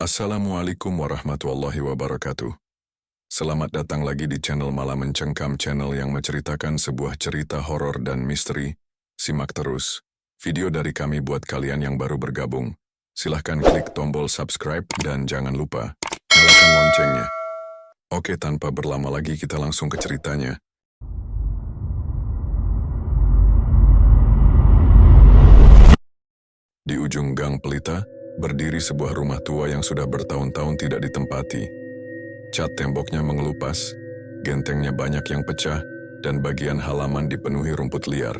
Assalamualaikum warahmatullahi wabarakatuh. Selamat datang lagi di channel Malam Mencengkam, channel yang menceritakan sebuah cerita horor dan misteri. Simak terus video dari kami buat kalian yang baru bergabung. Silahkan klik tombol subscribe dan jangan lupa nyalakan loncengnya. Oke, tanpa berlama lagi kita langsung ke ceritanya. Di ujung gang Pelita, berdiri sebuah rumah tua yang sudah bertahun-tahun tidak ditempati. Cat temboknya mengelupas, gentengnya banyak yang pecah, dan bagian halaman dipenuhi rumput liar.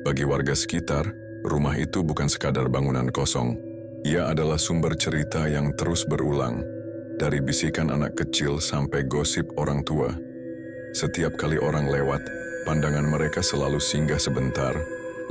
Bagi warga sekitar, rumah itu bukan sekadar bangunan kosong. Ia adalah sumber cerita yang terus berulang, dari bisikan anak kecil sampai gosip orang tua. Setiap kali orang lewat, pandangan mereka selalu singgah sebentar,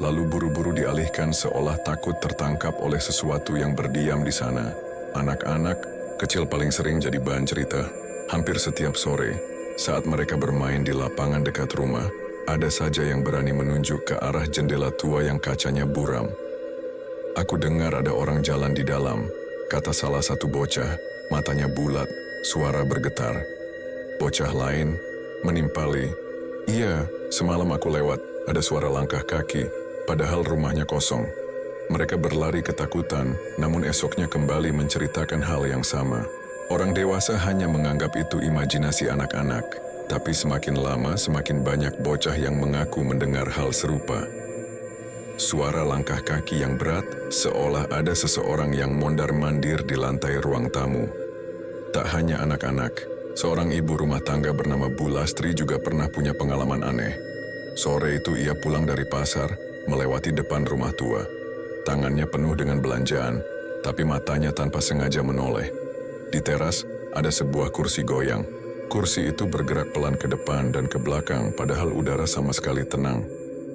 lalu buru-buru dialihkan seolah takut tertangkap oleh sesuatu yang berdiam di sana. Anak-anak kecil paling sering jadi bahan cerita. Hampir setiap sore, saat mereka bermain di lapangan dekat rumah, ada saja yang berani menunjuk ke arah jendela tua yang kacanya buram. "Aku dengar ada orang jalan di dalam," kata salah satu bocah, matanya bulat, suara bergetar. Bocah lain menimpali, "Iya, semalam aku lewat, ada suara langkah kaki. Padahal rumahnya kosong." Mereka berlari ketakutan, namun esoknya kembali menceritakan hal yang sama. Orang dewasa hanya menganggap itu imajinasi anak-anak, tapi semakin lama semakin banyak bocah yang mengaku mendengar hal serupa. Suara langkah kaki yang berat, seolah ada seseorang yang mondar-mandir di lantai ruang tamu. Tak hanya anak-anak, seorang ibu rumah tangga bernama Bu Lastri juga pernah punya pengalaman aneh. Sore itu ia pulang dari pasar, melewati depan rumah tua. Tangannya penuh dengan belanjaan, tapi matanya tanpa sengaja menoleh. Di teras, ada sebuah kursi goyang. Kursi itu bergerak pelan ke depan dan ke belakang, padahal udara sama sekali tenang.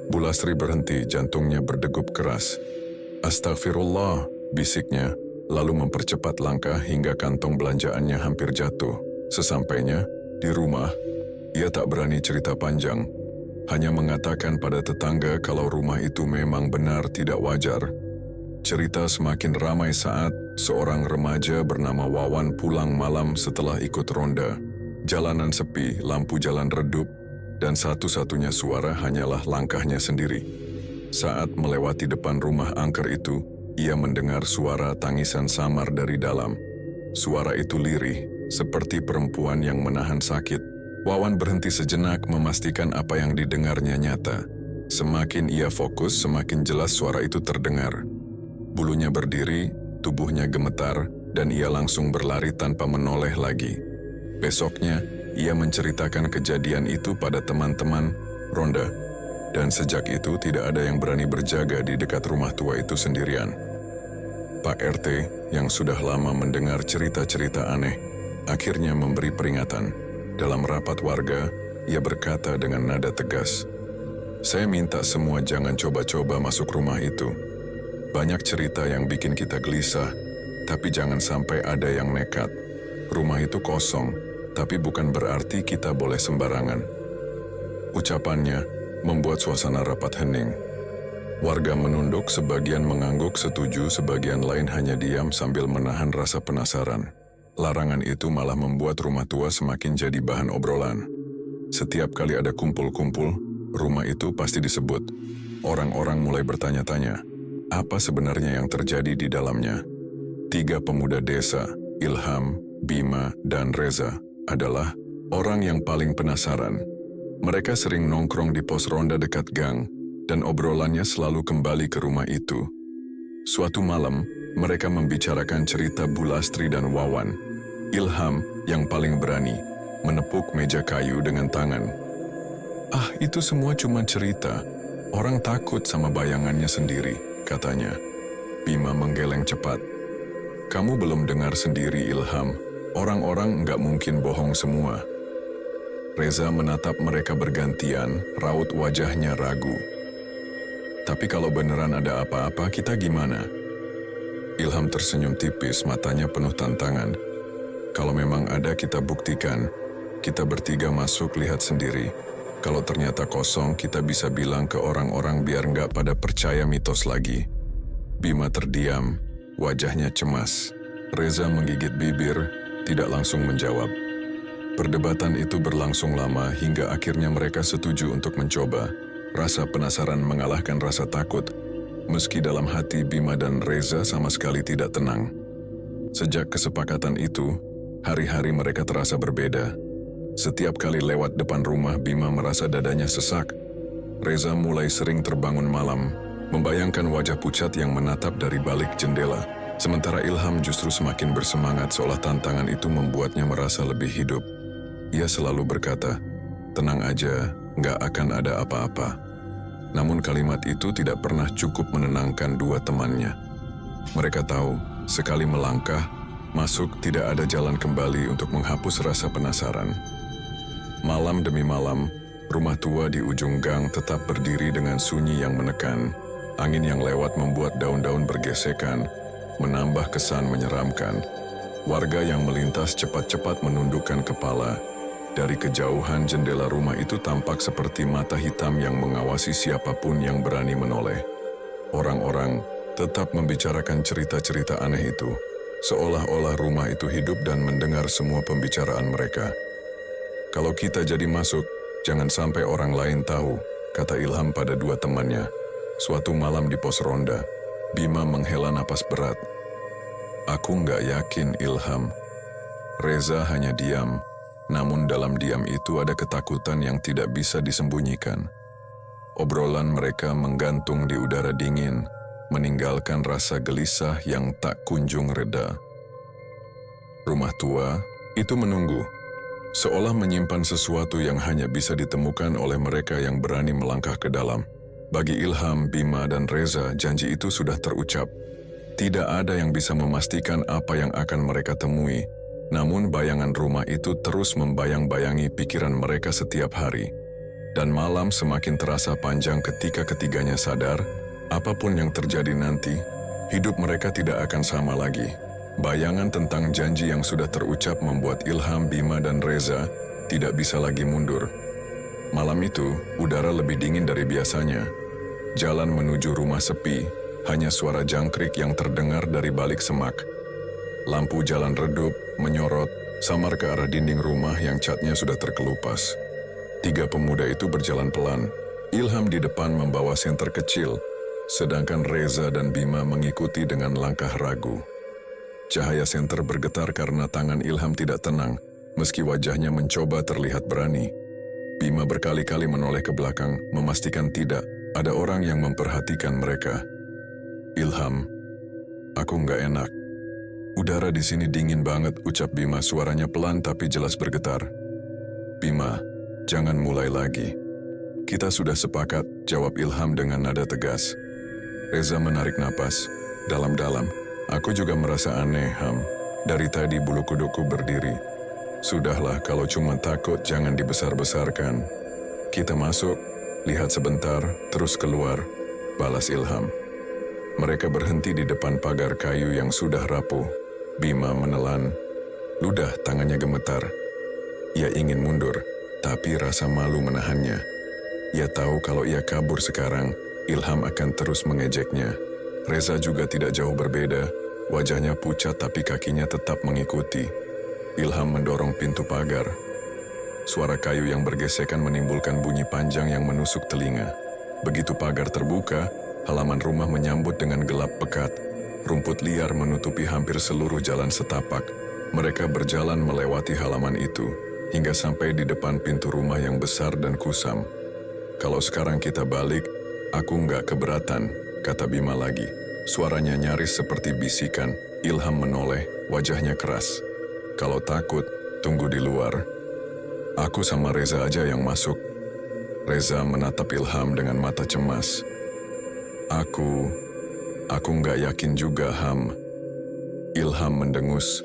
Bu Lastri berhenti, jantungnya berdegup keras. "Astagfirullah," bisiknya, lalu mempercepat langkah hingga kantong belanjaannya hampir jatuh. Sesampainya di rumah, ia tak berani cerita panjang. Hanya mengatakan pada tetangga kalau rumah itu memang benar tidak wajar. Cerita semakin ramai saat seorang remaja bernama Wawan pulang malam setelah ikut ronda. Jalanan sepi, lampu jalan redup, dan satu-satunya suara hanyalah langkahnya sendiri. Saat melewati depan rumah angker itu, ia mendengar suara tangisan samar dari dalam. Suara itu lirih, seperti perempuan yang menahan sakit. Wawan berhenti sejenak memastikan apa yang didengarnya nyata. Semakin ia fokus, semakin jelas suara itu terdengar. Bulunya berdiri, tubuhnya gemetar, dan ia langsung berlari tanpa menoleh lagi. Besoknya, ia menceritakan kejadian itu pada teman-teman ronda. Dan sejak itu tidak ada yang berani berjaga di dekat rumah tua itu sendirian. Pak RT, yang sudah lama mendengar cerita-cerita aneh, akhirnya memberi peringatan. Dalam rapat warga, ia berkata dengan nada tegas, "Saya minta semua jangan coba-coba masuk rumah itu. Banyak cerita yang bikin kita gelisah, tapi jangan sampai ada yang nekat. Rumah itu kosong, tapi bukan berarti kita boleh sembarangan." Ucapannya membuat suasana rapat hening. Warga menunduk, sebagian mengangguk setuju, sebagian lain hanya diam sambil menahan rasa penasaran. Larangan itu malah membuat rumah tua semakin jadi bahan obrolan. Setiap kali ada kumpul-kumpul, rumah itu pasti disebut. Orang-orang mulai bertanya-tanya, apa sebenarnya yang terjadi di dalamnya? 3 pemuda desa, Ilham, Bima, dan Reza, adalah orang yang paling penasaran. Mereka sering nongkrong di pos ronda dekat gang, dan obrolannya selalu kembali ke rumah itu. Suatu malam, mereka membicarakan cerita Bu Lastri dan Wawan. Ilham, yang paling berani, menepuk meja kayu dengan tangan. "Ah, itu semua cuma cerita. Orang takut sama bayangannya sendiri," katanya. Bima menggeleng cepat. "Kamu belum dengar sendiri, Ilham. Orang-orang nggak mungkin bohong semua." Reza menatap mereka bergantian, raut wajahnya ragu. "Tapi kalau beneran ada apa-apa, kita gimana?" Ilham tersenyum tipis, matanya penuh tantangan. "Kalau memang ada, kita buktikan. Kita bertiga masuk, lihat sendiri. Kalau ternyata kosong, kita bisa bilang ke orang-orang biar nggak pada percaya mitos lagi." Bima terdiam, wajahnya cemas. Reza menggigit bibir, tidak langsung menjawab. Perdebatan itu berlangsung lama hingga akhirnya mereka setuju untuk mencoba. Rasa penasaran mengalahkan rasa takut, meski dalam hati Bima dan Reza sama sekali tidak tenang. Sejak kesepakatan itu, hari-hari mereka terasa berbeda. Setiap kali lewat depan rumah, Bima merasa dadanya sesak. Reza mulai sering terbangun malam, membayangkan wajah pucat yang menatap dari balik jendela. Sementara Ilham justru semakin bersemangat seolah tantangan itu membuatnya merasa lebih hidup. Ia selalu berkata, "Tenang aja, nggak akan ada apa-apa." Namun kalimat itu tidak pernah cukup menenangkan dua temannya. Mereka tahu, sekali melangkah, masuk tidak ada jalan kembali untuk menghapus rasa penasaran. Malam demi malam, rumah tua di ujung gang tetap berdiri dengan sunyi yang menekan. Angin yang lewat membuat daun-daun bergesekan, menambah kesan menyeramkan. Warga yang melintas cepat-cepat menundukkan kepala. Dari kejauhan jendela rumah itu tampak seperti mata hitam yang mengawasi siapapun yang berani menoleh. Orang-orang tetap membicarakan cerita-cerita aneh itu, seolah-olah rumah itu hidup dan mendengar semua pembicaraan mereka. "Kalau kita jadi masuk, jangan sampai orang lain tahu," kata Ilham pada dua temannya. Suatu malam di pos ronda, Bima menghela napas berat. "Aku nggak yakin, Ilham." Reza hanya diam. Namun dalam diam itu ada ketakutan yang tidak bisa disembunyikan. Obrolan mereka menggantung di udara dingin, meninggalkan rasa gelisah yang tak kunjung reda. Rumah tua itu menunggu, seolah menyimpan sesuatu yang hanya bisa ditemukan oleh mereka yang berani melangkah ke dalam. Bagi Ilham, Bima, dan Reza, janji itu sudah terucap. Tidak ada yang bisa memastikan apa yang akan mereka temui. Namun bayangan rumah itu terus membayang-bayangi pikiran mereka setiap hari. Dan malam semakin terasa panjang ketika ketiganya sadar, apapun yang terjadi nanti, hidup mereka tidak akan sama lagi. Bayangan tentang janji yang sudah terucap membuat Ilham, Bima, dan Reza tidak bisa lagi mundur. Malam itu, udara lebih dingin dari biasanya. Jalan menuju rumah sepi, hanya suara jangkrik yang terdengar dari balik semak. Lampu jalan redup, menyorot, samar ke arah dinding rumah yang catnya sudah terkelupas. Tiga pemuda itu berjalan pelan. Ilham di depan membawa senter kecil, sedangkan Reza dan Bima mengikuti dengan langkah ragu. Cahaya senter bergetar karena tangan Ilham tidak tenang, meski wajahnya mencoba terlihat berani. Bima berkali-kali menoleh ke belakang, memastikan tidak ada orang yang memperhatikan mereka. "Ilham, aku nggak enak. Udara di sini dingin banget," ucap Bima, suaranya pelan tapi jelas bergetar. "Bima, jangan mulai lagi. Kita sudah sepakat," jawab Ilham dengan nada tegas. Reza menarik napas dalam-dalam. "Aku juga merasa aneh, Ham. Dari tadi bulu kuduku berdiri." "Sudahlah, kalau cuma takut jangan dibesar-besarkan. Kita masuk, lihat sebentar, terus keluar," balas Ilham. Mereka berhenti di depan pagar kayu yang sudah rapuh. Bima menelan, ludah tangannya gemetar. Ia ingin mundur, tapi rasa malu menahannya. Ia tahu kalau ia kabur sekarang, Ilham akan terus mengejeknya. Reza juga tidak jauh berbeda, wajahnya pucat tapi kakinya tetap mengikuti. Ilham mendorong pintu pagar. Suara kayu yang bergesekan menimbulkan bunyi panjang yang menusuk telinga. Begitu pagar terbuka, halaman rumah menyambut dengan gelap pekat. Rumput liar menutupi hampir seluruh jalan setapak. Mereka berjalan melewati halaman itu, hingga sampai di depan pintu rumah yang besar dan kusam. "Kalau sekarang kita balik, aku nggak keberatan," kata Bima lagi. Suaranya nyaris seperti bisikan. Ilham menoleh, wajahnya keras. "Kalau takut, tunggu di luar. Aku sama Reza aja yang masuk." Reza menatap Ilham dengan mata cemas. Aku nggak yakin juga, Ham." Ilham mendengus.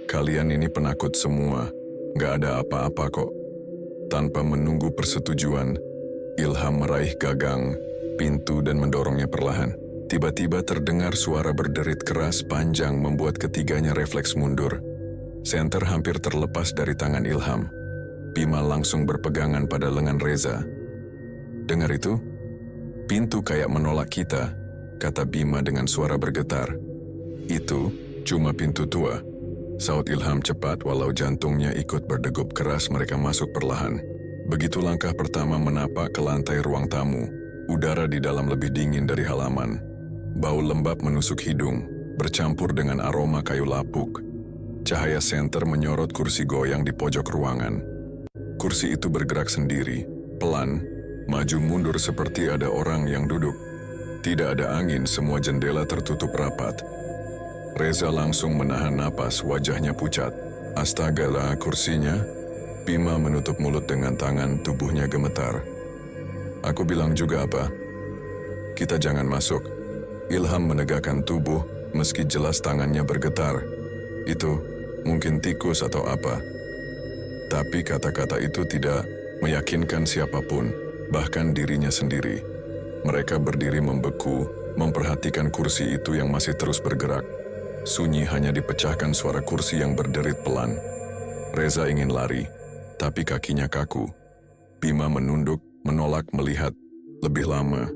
"Kalian ini penakut semua, nggak ada apa-apa kok." Tanpa menunggu persetujuan, Ilham meraih gagang, pintu dan mendorongnya perlahan. Tiba-tiba terdengar suara berderit keras panjang membuat ketiganya refleks mundur. Senter hampir terlepas dari tangan Ilham. Bima langsung berpegangan pada lengan Reza. "Dengar itu? Pintu kayak menolak kita," kata Bima dengan suara bergetar. "Itu Cuma pintu tua, saut Ilham cepat walau jantungnya ikut berdegup keras. Mereka masuk perlahan. Begitu langkah pertama menapak ke lantai ruang tamu, udara di dalam lebih dingin dari halaman. Bau lembab menusuk hidung, bercampur dengan aroma kayu lapuk. Cahaya senter menyorot kursi goyang di pojok ruangan. Kursi itu bergerak sendiri, pelan, maju mundur seperti ada orang yang duduk. Tidak ada angin, semua jendela tertutup rapat. Reza langsung menahan napas, wajahnya pucat. Astagala, kursinya. Bima menutup mulut dengan tangan, tubuhnya gemetar. Aku bilang juga apa? Kita jangan masuk. Ilham menegakkan tubuh, meski jelas tangannya bergetar. Itu mungkin tikus atau apa. Tapi kata-kata itu tidak meyakinkan siapapun, bahkan dirinya sendiri. Mereka berdiri membeku, memperhatikan kursi itu yang masih terus bergerak. Sunyi hanya dipecahkan suara kursi yang berderit pelan. Reza ingin lari, tapi kakinya kaku. Bima menunduk, menolak melihat. Lebih lama,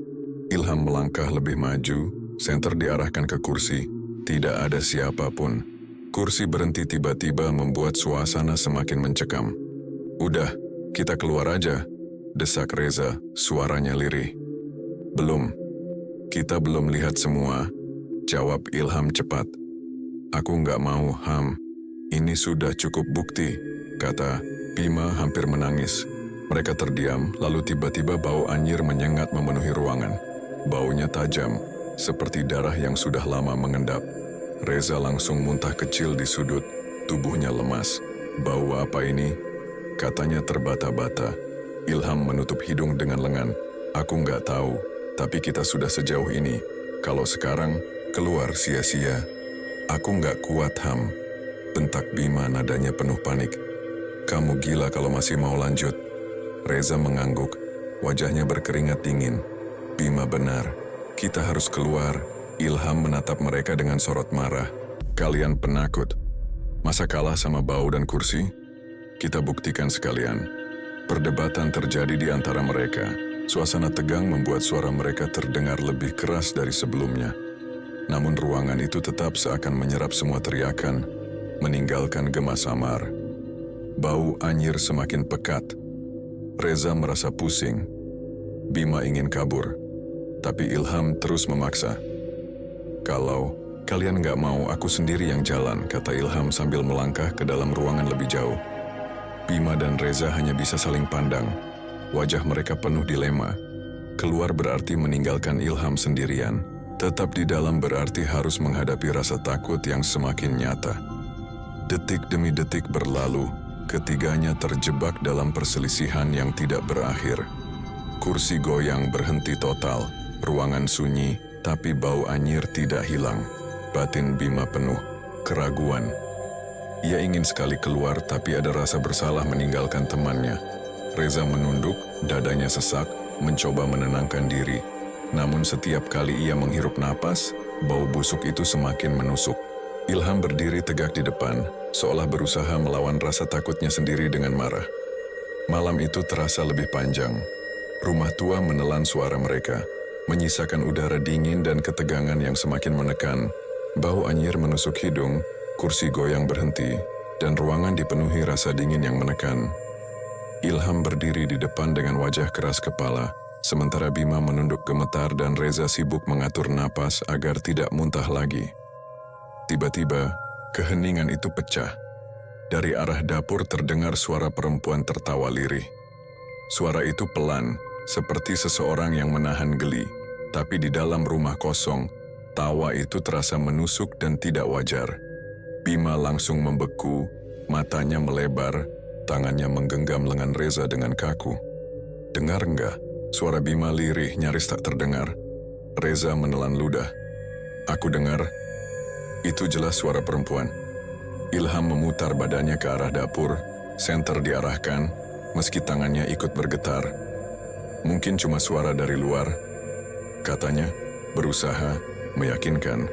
Ilham melangkah lebih maju, senter diarahkan ke kursi. Tidak ada siapapun. Kursi berhenti tiba-tiba membuat suasana semakin mencekam. Udah, kita keluar aja, desak Reza, suaranya lirih. Belum, kita belum lihat semua, jawab Ilham cepat. Aku nggak mau, Ham. Ini sudah cukup bukti, kata Bima hampir menangis. Mereka terdiam, lalu tiba-tiba bau anyir menyengat memenuhi ruangan. Baunya tajam, seperti darah yang sudah lama mengendap. Reza langsung muntah kecil di sudut, tubuhnya lemas. Bau apa ini? Katanya terbata-bata. Ilham menutup hidung dengan lengan. Aku nggak tahu, tapi kita sudah sejauh ini. Kalau sekarang, keluar sia-sia. Aku nggak kuat, Ham. Bentak Bima, nadanya penuh panik. Kamu gila kalau masih mau lanjut. Reza mengangguk, wajahnya berkeringat dingin. Bima benar, kita harus keluar. Ilham menatap mereka dengan sorot marah. Kalian penakut. Masa kalah sama bau dan kursi? Kita buktikan sekalian. Perdebatan terjadi di antara mereka. Suasana tegang membuat suara mereka terdengar lebih keras dari sebelumnya. Namun ruangan itu tetap seakan menyerap semua teriakan, meninggalkan gema samar. Bau anyir semakin pekat. Reza merasa pusing. Bima ingin kabur, tapi Ilham terus memaksa. Kalau kalian nggak mau, aku sendiri yang jalan, kata Ilham sambil melangkah ke dalam ruangan lebih jauh. Bima dan Reza hanya bisa saling pandang. Wajah mereka penuh dilema. Keluar berarti meninggalkan Ilham sendirian. Tetap di dalam berarti harus menghadapi rasa takut yang semakin nyata. Detik demi detik berlalu, ketiganya terjebak dalam perselisihan yang tidak berakhir. Kursi goyang berhenti total, ruangan sunyi, tapi bau anyir tidak hilang. Batin Bima penuh keraguan. Ia ingin sekali keluar, tapi ada rasa bersalah meninggalkan temannya. Reza menunduk, dadanya sesak, mencoba menenangkan diri. Namun setiap kali ia menghirup napas, bau busuk itu semakin menusuk. Ilham berdiri tegak di depan, seolah berusaha melawan rasa takutnya sendiri dengan marah. Malam itu terasa lebih panjang. Rumah tua menelan suara mereka, menyisakan udara dingin dan ketegangan yang semakin menekan. Bau anyir menusuk hidung, kursi goyang berhenti, dan ruangan dipenuhi rasa dingin yang menekan. Ilham berdiri di depan dengan wajah keras kepala, sementara Bima menunduk gemetar dan Reza sibuk mengatur napas agar tidak muntah lagi. Tiba-tiba, keheningan itu pecah. Dari arah dapur terdengar suara perempuan tertawa lirih. Suara itu pelan, seperti seseorang yang menahan geli. Tapi di dalam rumah kosong, tawa itu terasa menusuk dan tidak wajar. Bima langsung membeku, matanya melebar, tangannya menggenggam lengan Reza dengan kaku. Dengar enggak? Suara Bima lirih nyaris tak terdengar. Reza menelan ludah. Aku dengar. Itu jelas suara perempuan. Ilham memutar badannya ke arah dapur. Senter diarahkan, meski tangannya ikut bergetar. Mungkin cuma suara dari luar, katanya, berusaha meyakinkan.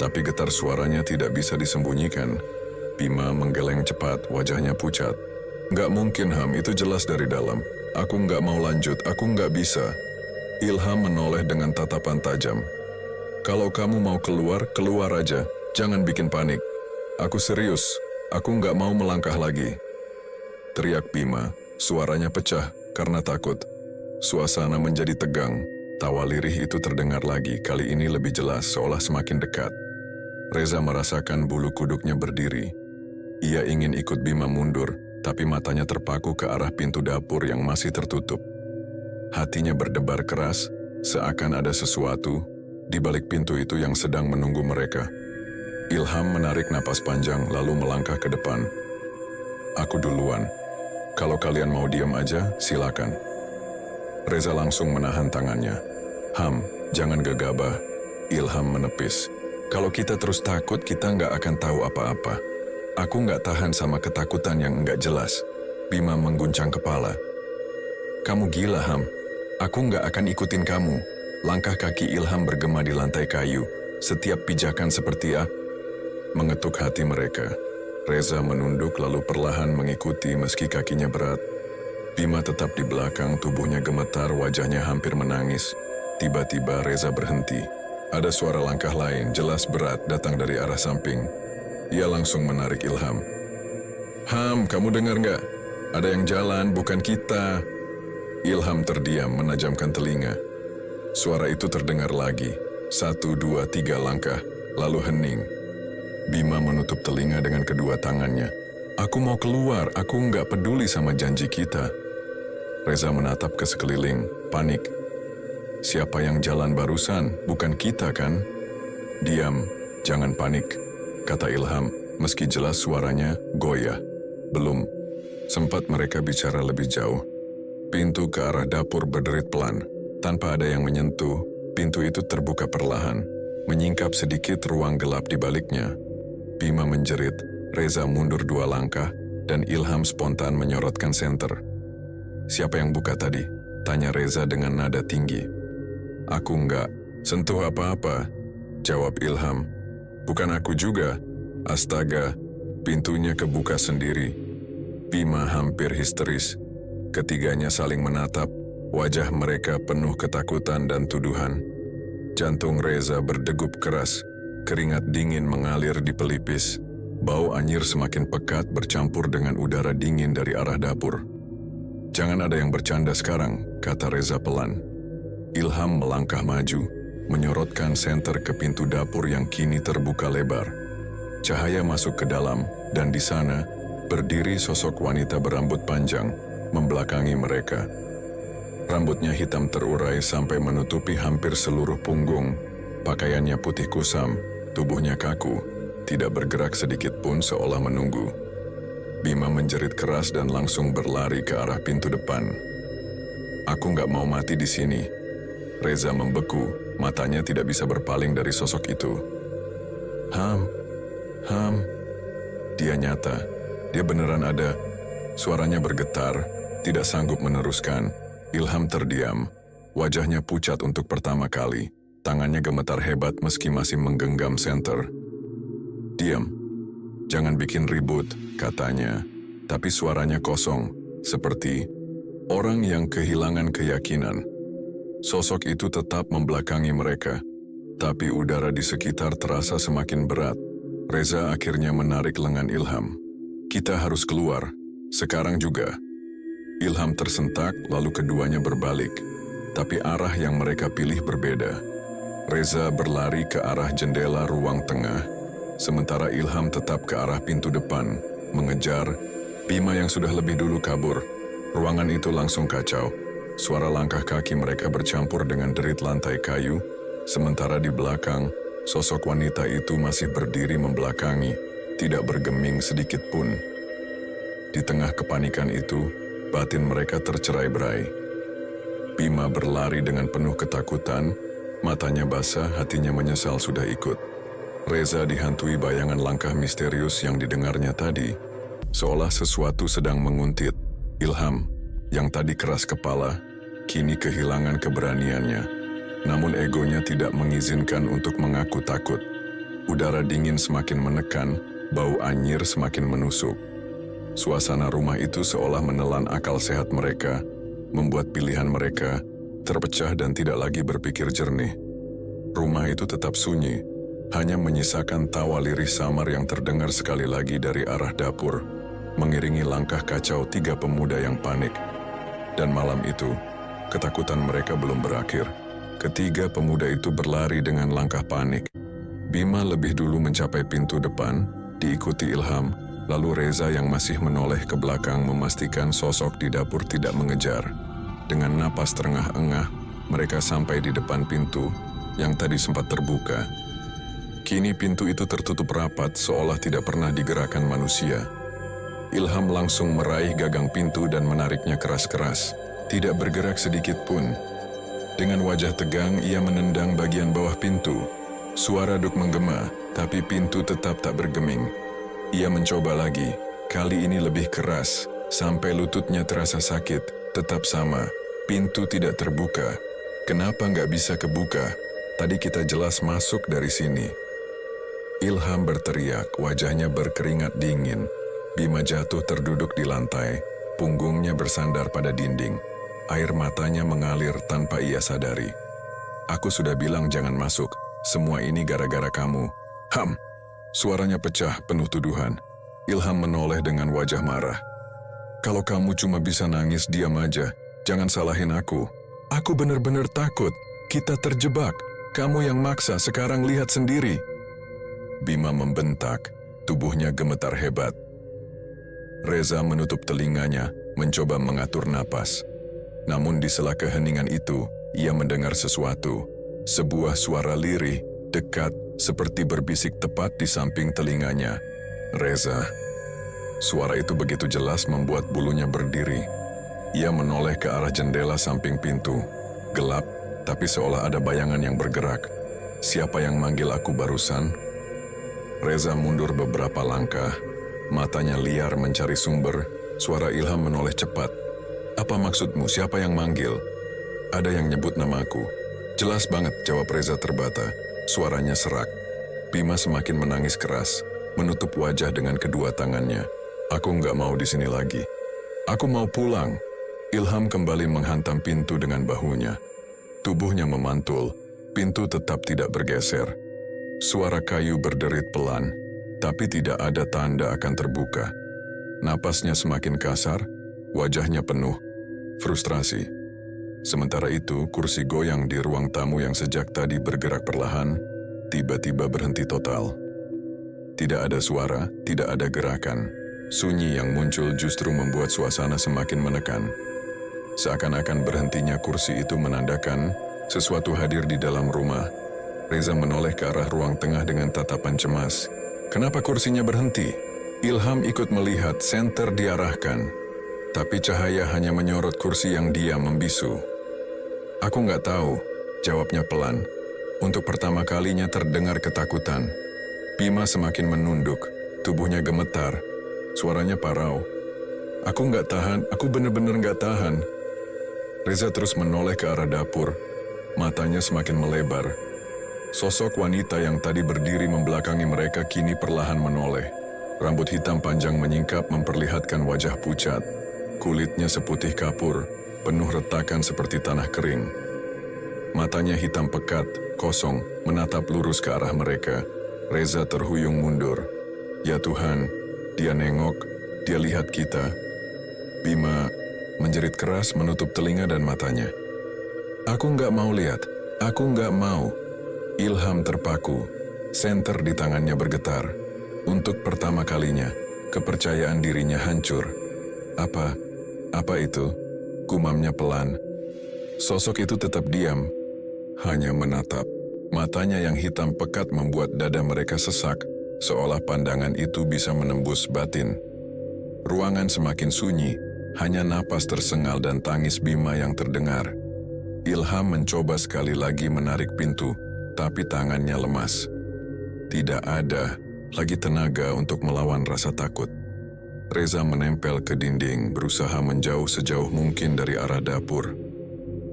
Tapi getar suaranya tidak bisa disembunyikan. Bima menggeleng cepat, wajahnya pucat. Nggak mungkin, Ham, itu jelas dari dalam. Aku nggak mau lanjut, aku nggak bisa. Ilham menoleh dengan tatapan tajam. Kalau kamu mau keluar, keluar aja. Jangan bikin panik. Aku serius, aku nggak mau melangkah lagi. Teriak Bima, suaranya pecah karena takut. Suasana menjadi tegang. Tawa lirih itu terdengar lagi, kali ini lebih jelas, seolah semakin dekat. Reza merasakan bulu kuduknya berdiri. Ia ingin ikut Bima mundur, tapi matanya terpaku ke arah pintu dapur yang masih tertutup. Hatinya berdebar keras, seakan ada sesuatu di balik pintu itu yang sedang menunggu mereka. Ilham menarik napas panjang lalu melangkah ke depan. Aku duluan. Kalau kalian mau diam aja, silakan. Reza langsung menahan tangannya. Ham, jangan gegabah. Ilham menepis. Kalau kita terus takut, kita nggak akan tahu apa-apa. Aku nggak tahan sama ketakutan yang nggak jelas. Bima mengguncang kepala. Kamu gila, Ham. Aku nggak akan ikutin kamu. Langkah kaki Ilham bergema di lantai kayu. Setiap pijakan seperti mengetuk hati mereka. Reza menunduk lalu perlahan mengikuti meski kakinya berat. Bima tetap di belakang, tubuhnya gemetar, wajahnya hampir menangis. Tiba-tiba Reza berhenti. Ada suara langkah lain, jelas berat, datang dari arah samping. Ia langsung menarik Ilham. Ham, kamu dengar nggak? Ada yang jalan, bukan kita. Ilham terdiam, menajamkan telinga. Suara itu terdengar lagi. 1, 2, 3 langkah, lalu hening. Bima menutup telinga dengan kedua tangannya. Aku mau keluar, aku nggak peduli sama janji kita. Reza menatap ke sekeliling, panik. Siapa yang jalan barusan, bukan kita kan? Diam, jangan panik, kata Ilham, meski jelas suaranya goyah. Belum, sempat mereka bicara lebih jauh. Pintu ke arah dapur berderit pelan. Tanpa ada yang menyentuh, pintu itu terbuka perlahan, menyingkap sedikit ruang gelap di baliknya. Bima menjerit, Reza mundur 2 langkah, dan Ilham spontan menyorotkan senter. Siapa yang buka tadi? Tanya Reza dengan nada tinggi. Aku nggak sentuh apa-apa, jawab Ilham. Bukan aku juga. Astaga, pintunya kebuka sendiri. Bima hampir histeris. Ketiganya saling menatap, wajah mereka penuh ketakutan dan tuduhan. Jantung Reza berdegup keras, keringat dingin mengalir di pelipis. Bau anyir semakin pekat bercampur dengan udara dingin dari arah dapur. Jangan ada yang bercanda sekarang, kata Reza pelan. Ilham melangkah maju, menyorotkan senter ke pintu dapur yang kini terbuka lebar. Cahaya masuk ke dalam, dan di sana berdiri sosok wanita berambut panjang, membelakangi mereka. Rambutnya hitam terurai sampai menutupi hampir seluruh punggung. Pakaiannya putih kusam, tubuhnya kaku, tidak bergerak sedikit pun seolah menunggu. Bima menjerit keras dan langsung berlari ke arah pintu depan. Aku nggak mau mati di sini. Reza membeku, matanya tidak bisa berpaling dari sosok itu. Ham. Dia nyata, dia beneran ada. Suaranya bergetar, tidak sanggup meneruskan. Ilham terdiam, wajahnya pucat untuk pertama kali. Tangannya gemetar hebat meski masih menggenggam senter. Diam, jangan bikin ribut, katanya. Tapi suaranya kosong, seperti orang yang kehilangan keyakinan. Sosok itu tetap membelakangi mereka, tapi udara di sekitar terasa semakin berat. Reza akhirnya menarik lengan Ilham. Kita harus keluar, sekarang juga. Ilham tersentak, lalu keduanya berbalik, tapi arah yang mereka pilih berbeda. Reza berlari ke arah jendela ruang tengah, sementara Ilham tetap ke arah pintu depan, mengejar Bima yang sudah lebih dulu kabur. Ruangan itu langsung kacau. Suara langkah kaki mereka bercampur dengan derit lantai kayu, sementara di belakang, sosok wanita itu masih berdiri membelakangi, tidak bergeming sedikit pun. Di tengah kepanikan itu, batin mereka tercerai-berai. Bima berlari dengan penuh ketakutan, matanya basah, hatinya menyesal sudah ikut. Reza dihantui bayangan langkah misterius yang didengarnya tadi, seolah sesuatu sedang menguntit. Ilham, yang tadi keras kepala, kini kehilangan keberaniannya. Namun egonya tidak mengizinkan untuk mengaku takut. Udara dingin semakin menekan, bau anyir semakin menusuk. Suasana rumah itu seolah menelan akal sehat mereka, membuat pilihan mereka terpecah dan tidak lagi berpikir jernih. Rumah itu tetap sunyi, hanya menyisakan tawa lirih samar yang terdengar sekali lagi dari arah dapur, mengiringi langkah kacau 3 pemuda yang panik. Dan malam itu, ketakutan mereka belum berakhir. Ketiga pemuda itu berlari dengan langkah panik. Bima lebih dulu mencapai pintu depan, diikuti Ilham, lalu Reza yang masih menoleh ke belakang memastikan sosok di dapur tidak mengejar. Dengan napas terengah-engah, mereka sampai di depan pintu yang tadi sempat terbuka. Kini pintu itu tertutup rapat seolah tidak pernah digerakkan manusia. Ilham langsung meraih gagang pintu dan menariknya keras-keras, tidak bergerak sedikit pun. Dengan wajah tegang, ia menendang bagian bawah pintu. Suara duk menggema, tapi pintu tetap tak bergeming. Ia mencoba lagi, kali ini lebih keras, sampai lututnya terasa sakit. Tetap sama, pintu tidak terbuka. Kenapa nggak bisa kebuka? Tadi kita jelas masuk dari sini. Ilham berteriak, wajahnya berkeringat dingin. Bima jatuh terduduk di lantai, punggungnya bersandar pada dinding. Air matanya mengalir tanpa ia sadari. Aku sudah bilang jangan masuk, semua ini gara-gara kamu. Ham! Suaranya pecah penuh tuduhan. Ilham menoleh dengan wajah marah. Kalau kamu cuma bisa nangis, diam aja. Jangan salahin aku. Aku benar-benar takut. Kita terjebak. Kamu yang maksa, sekarang lihat sendiri. Bima membentak, tubuhnya gemetar hebat. Reza menutup telinganya, mencoba mengatur napas. Namun di sela keheningan itu, ia mendengar sesuatu. Sebuah suara lirih, dekat, seperti berbisik tepat di samping telinganya. Reza. Suara itu begitu jelas membuat bulunya berdiri. Ia menoleh ke arah jendela samping pintu. Gelap, tapi seolah ada bayangan yang bergerak. Siapa yang manggil aku barusan? Reza mundur beberapa langkah. Matanya liar mencari sumber. Suara Ilham menoleh cepat. Apa maksudmu? Siapa yang manggil? Ada yang nyebut namaku. Jelas banget, jawab Reza terbata. Suaranya serak. Bima semakin menangis keras, menutup wajah dengan kedua tangannya. Aku nggak mau di sini lagi. Aku mau pulang. Ilham kembali menghantam pintu dengan bahunya. Tubuhnya memantul, pintu tetap tidak bergeser. Suara kayu berderit pelan, tapi tidak ada tanda akan terbuka. Napasnya semakin kasar, wajahnya penuh frustrasi. Sementara itu, kursi goyang di ruang tamu yang sejak tadi bergerak perlahan, tiba-tiba berhenti total. Tidak ada suara, tidak ada gerakan. Sunyi yang muncul justru membuat suasana semakin menekan. Seakan-akan berhentinya kursi itu menandakan sesuatu hadir di dalam rumah. Reza menoleh ke arah ruang tengah dengan tatapan cemas. Kenapa kursinya berhenti? Ilham ikut melihat, senter diarahkan. Tapi cahaya hanya menyorot kursi yang diam membisu. Aku nggak tahu, jawabnya pelan. Untuk pertama kalinya terdengar ketakutan. Bima semakin menunduk, tubuhnya gemetar. Suaranya parau. Aku nggak tahan, aku benar-benar nggak tahan. Reza terus menoleh ke arah dapur. Matanya semakin melebar. Sosok wanita yang tadi berdiri membelakangi mereka kini perlahan menoleh. Rambut hitam panjang menyingkap memperlihatkan wajah pucat. Kulitnya seputih kapur, penuh retakan seperti tanah kering. Matanya hitam pekat, kosong, menatap lurus ke arah mereka. Reza terhuyung mundur. Ya Tuhan, dia nengok, dia lihat kita. Bima menjerit keras menutup telinga dan matanya. Aku nggak mau lihat, aku nggak mau. Ilham terpaku, senter di tangannya bergetar. Untuk pertama kalinya, kepercayaan dirinya hancur. Apa itu? Gumamnya pelan. Sosok itu tetap diam, hanya menatap. Matanya yang hitam pekat membuat dada mereka sesak, seolah pandangan itu bisa menembus batin. Ruangan semakin sunyi, hanya napas tersengal dan tangis Bima yang terdengar. Ilham mencoba sekali lagi menarik pintu, tapi tangannya lemas. Tidak ada lagi tenaga untuk melawan rasa takut. Reza menempel ke dinding, berusaha menjauh sejauh mungkin dari arah dapur.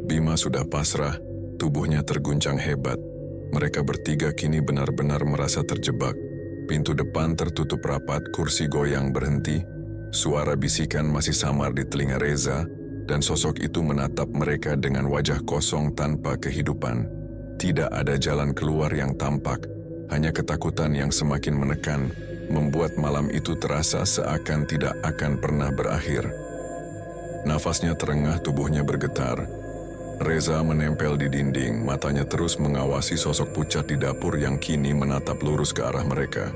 Bima sudah pasrah, tubuhnya terguncang hebat. Mereka bertiga kini benar-benar merasa terjebak. Pintu depan tertutup rapat, kursi goyang berhenti. Suara bisikan masih samar di telinga Reza, dan sosok itu menatap mereka dengan wajah kosong tanpa kehidupan. Tidak ada jalan keluar yang tampak, Hanya ketakutan yang semakin menekan, membuat malam itu terasa seakan tidak akan pernah berakhir. Nafasnya terengah, tubuhnya bergetar. Reza menempel di dinding, matanya terus mengawasi sosok pucat di dapur yang kini menatap lurus ke arah mereka.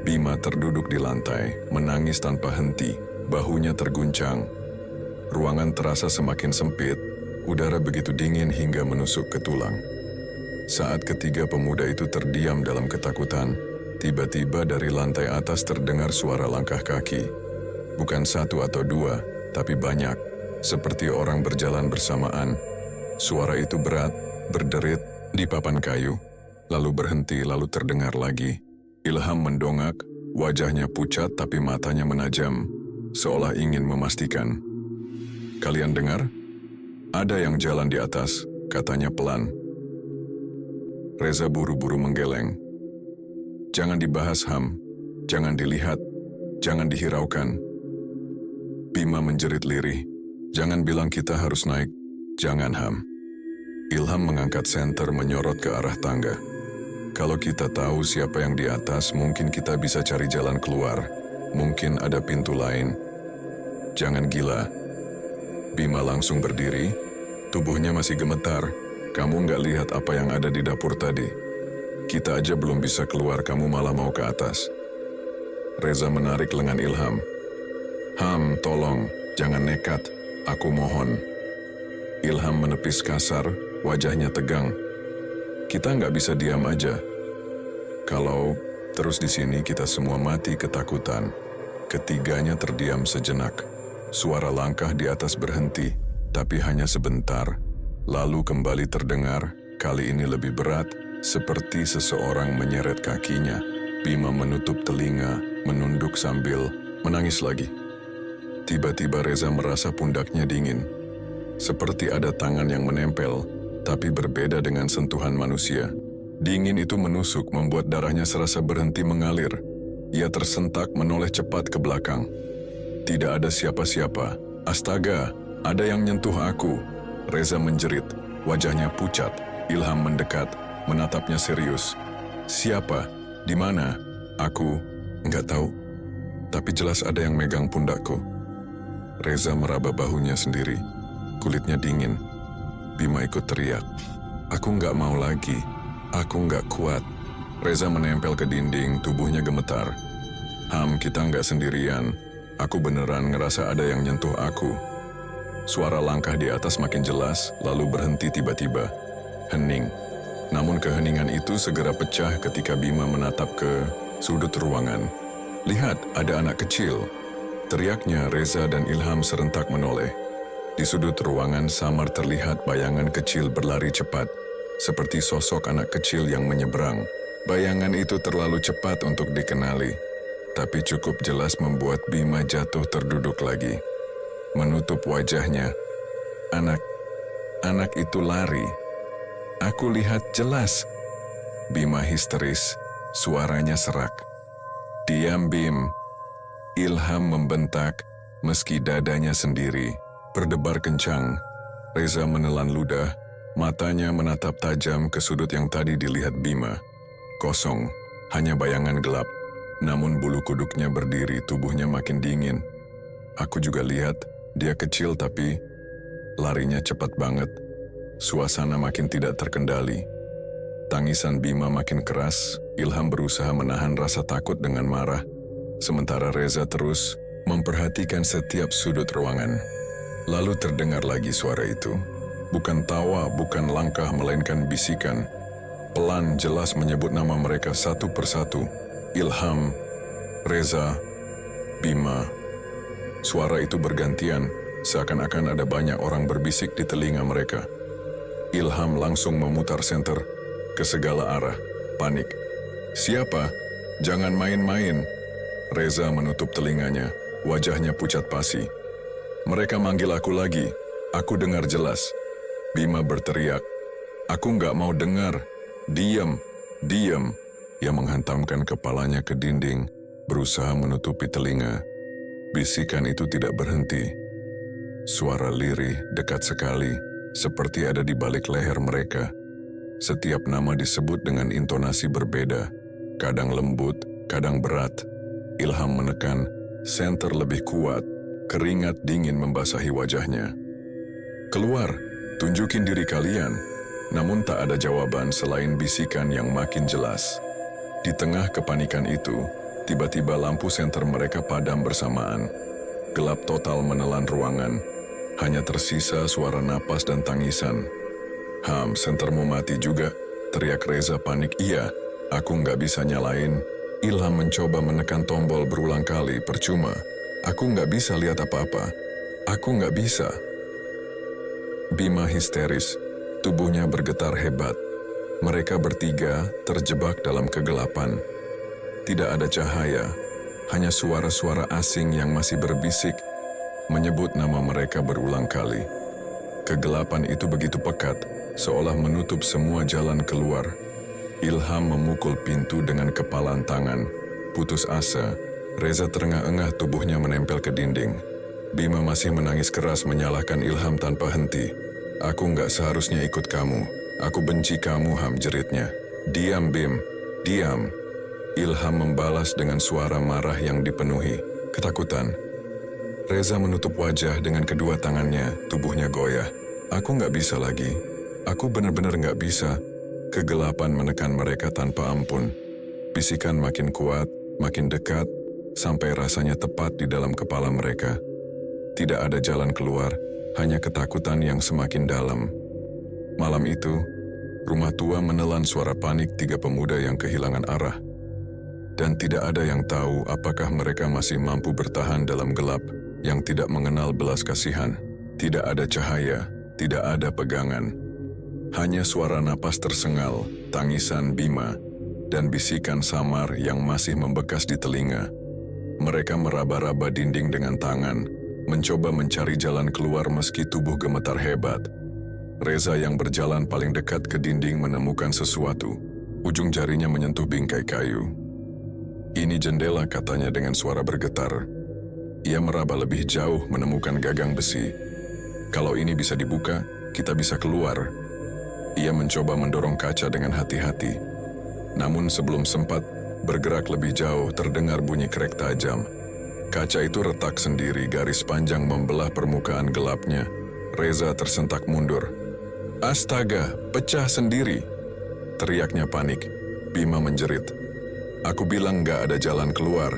Bima terduduk di lantai, menangis tanpa henti, bahunya terguncang. Ruangan terasa semakin sempit, udara begitu dingin hingga menusuk ke tulang. Saat ketiga pemuda itu terdiam dalam ketakutan, tiba-tiba dari lantai atas terdengar suara langkah kaki. Bukan satu atau dua, tapi banyak, seperti orang berjalan bersamaan. Suara itu berat, berderit, di papan kayu, lalu berhenti, lalu terdengar lagi. Ilham mendongak, wajahnya pucat tapi matanya menajam, seolah ingin memastikan. "Kalian dengar? Ada yang jalan di atas," katanya pelan. Reza buru-buru menggeleng. "Jangan dibahas, Ham. Jangan dilihat. Jangan dihiraukan." Bima menjerit lirih. "Jangan bilang kita harus naik. Jangan, Ham." Ilham mengangkat senter menyorot ke arah tangga. "Kalau kita tahu siapa yang di atas, mungkin kita bisa cari jalan keluar. Mungkin ada pintu lain." "Jangan gila." Bima langsung berdiri. Tubuhnya masih gemetar. "Kamu nggak lihat apa yang ada di dapur tadi? Kita aja belum bisa keluar, kamu malah mau ke atas." Reza menarik lengan Ilham. "Ham, tolong, jangan nekat. Aku mohon." Ilham menepis kasar, wajahnya tegang. "Kita nggak bisa diam aja. Kalau terus di sini kita semua mati ketakutan." Ketiganya terdiam sejenak. Suara langkah di atas berhenti, tapi hanya sebentar. Lalu kembali terdengar, kali ini lebih berat, seperti seseorang menyeret kakinya. Bima menutup telinga, menunduk sambil menangis lagi. Tiba-tiba Reza merasa pundaknya dingin. Seperti ada tangan yang menempel, tapi berbeda dengan sentuhan manusia. Dingin itu menusuk, membuat darahnya serasa berhenti mengalir. Ia tersentak, menoleh cepat ke belakang. Tidak ada siapa-siapa. "Astaga, ada yang nyentuh aku!" Reza menjerit, wajahnya pucat. Ilham mendekat, menatapnya serius. "Siapa? Di mana?" "Aku nggak tahu, tapi jelas ada yang megang pundakku." Reza meraba bahunya sendiri. Kulitnya dingin. Bima ikut teriak. "Aku nggak mau lagi. Aku nggak kuat." Reza menempel ke dinding, tubuhnya gemetar. "Ham, kita nggak sendirian. Aku beneran ngerasa ada yang nyentuh aku." Suara langkah di atas makin jelas, lalu berhenti tiba-tiba. Hening. Namun keheningan itu segera pecah ketika Bima menatap ke sudut ruangan. "Lihat, ada anak kecil." Teriaknya. Reza dan Ilham serentak menoleh. Di sudut ruangan samar terlihat bayangan kecil berlari cepat, seperti sosok anak kecil yang menyeberang. Bayangan itu terlalu cepat untuk dikenali, tapi cukup jelas membuat Bima jatuh terduduk lagi. Menutup wajahnya. Anak itu lari. "Aku lihat jelas." Bima histeris, suaranya serak. "Diam, Bim." Ilham membentak, meski dadanya sendiri berdebar kencang. Reza menelan ludah, matanya menatap tajam ke sudut yang tadi dilihat Bima. Kosong, hanya bayangan gelap. Namun bulu kuduknya berdiri, tubuhnya makin dingin. "Aku juga lihat, dia kecil tapi larinya cepat banget." Suasana makin tidak terkendali. Tangisan Bima makin keras. Ilham berusaha menahan rasa takut dengan marah, sementara Reza terus memperhatikan setiap sudut ruangan. Lalu terdengar lagi suara itu. Bukan tawa, bukan langkah, melainkan bisikan. Pelan, jelas menyebut nama mereka satu persatu. Ilham, Reza, Bima. Suara itu bergantian, seakan-akan ada banyak orang berbisik di telinga mereka. Ilham langsung memutar senter ke segala arah, panik. "Siapa? Jangan main-main." Reza menutup telinganya, wajahnya pucat pasi. "Mereka manggil aku lagi. Aku dengar jelas." Bima berteriak. "Aku nggak mau dengar. Diam, diam." Ia menghantamkan kepalanya ke dinding, berusaha menutupi telinga. Bisikan itu tidak berhenti. Suara lirih dekat sekali, seperti ada di balik leher mereka. Setiap nama disebut dengan intonasi berbeda, kadang lembut, kadang berat. Ilham menekan, senter lebih kuat, keringat dingin membasahi wajahnya. Keluar, tunjukin diri kalian. Namun tak ada jawaban selain bisikan yang makin jelas. Di tengah kepanikan itu, tiba-tiba lampu senter mereka padam bersamaan. Gelap total menelan ruangan. Hanya tersisa suara napas dan tangisan. Sentermu mati juga, teriak Reza panik. Iya, aku nggak bisa nyalain. Ilham mencoba menekan tombol berulang kali, percuma. Aku nggak bisa lihat apa-apa. Aku nggak bisa. Bima histeris, tubuhnya bergetar hebat. Mereka bertiga terjebak dalam kegelapan. Tidak ada cahaya, hanya suara-suara asing yang masih berbisik, menyebut nama mereka berulang kali. Kegelapan itu begitu pekat, seolah menutup semua jalan keluar. Ilham memukul pintu dengan kepalan tangan. Putus asa, Reza terengah-engah, tubuhnya menempel ke dinding. Bima masih menangis keras menyalahkan Ilham tanpa henti. Aku nggak seharusnya ikut kamu. Aku benci kamu, jeritnya. Diam, Bim. Diam. Ilham membalas dengan suara marah yang dipenuhi ketakutan. Reza menutup wajah dengan kedua tangannya, tubuhnya goyah. Aku nggak bisa lagi. Aku benar-benar nggak bisa. Kegelapan menekan mereka tanpa ampun. Bisikan makin kuat, makin dekat, sampai rasanya tepat di dalam kepala mereka. Tidak ada jalan keluar, hanya ketakutan yang semakin dalam. Malam itu, rumah tua menelan suara panik 3 pemuda yang kehilangan arah. Dan tidak ada yang tahu apakah mereka masih mampu bertahan dalam gelap yang tidak mengenal belas kasihan. Tidak ada cahaya, tidak ada pegangan. Hanya suara napas tersengal, tangisan Bima, dan bisikan samar yang masih membekas di telinga. Mereka meraba-raba dinding dengan tangan, mencoba mencari jalan keluar meski tubuh gemetar hebat. Reza yang berjalan paling dekat ke dinding menemukan sesuatu. Ujung jarinya menyentuh bingkai kayu. Ini jendela, katanya dengan suara bergetar. Ia meraba lebih jauh menemukan gagang besi. Kalau ini bisa dibuka, kita bisa keluar. Ia mencoba mendorong kaca dengan hati-hati. Namun sebelum sempat bergerak lebih jauh, terdengar bunyi krek tajam. Kaca itu retak sendiri, garis panjang membelah permukaan gelapnya. Reza tersentak mundur. Astaga, pecah sendiri! Teriaknya panik. Bima menjerit. Aku bilang nggak ada jalan keluar.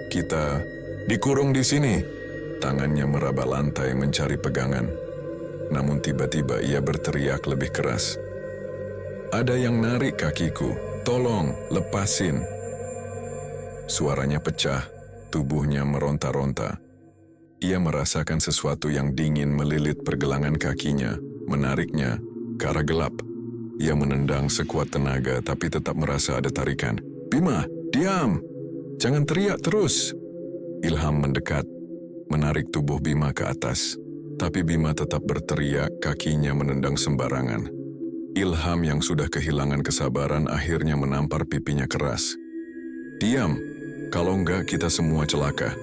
Kita dikurung di sini. Tangannya meraba lantai mencari pegangan. Namun tiba-tiba ia berteriak lebih keras. Ada yang narik kakiku. Tolong, lepasin. Suaranya pecah, tubuhnya meronta-ronta. Ia merasakan sesuatu yang dingin melilit pergelangan kakinya, menariknya ke arah gelap. Ia menendang sekuat tenaga tapi tetap merasa ada tarikan. Bima, diam! Jangan teriak terus! Ilham mendekat, menarik tubuh Bima ke atas. Tapi Bima tetap berteriak, kakinya menendang sembarangan. Ilham yang sudah kehilangan kesabaran akhirnya menampar pipinya keras. Diam, kalau enggak kita semua celaka.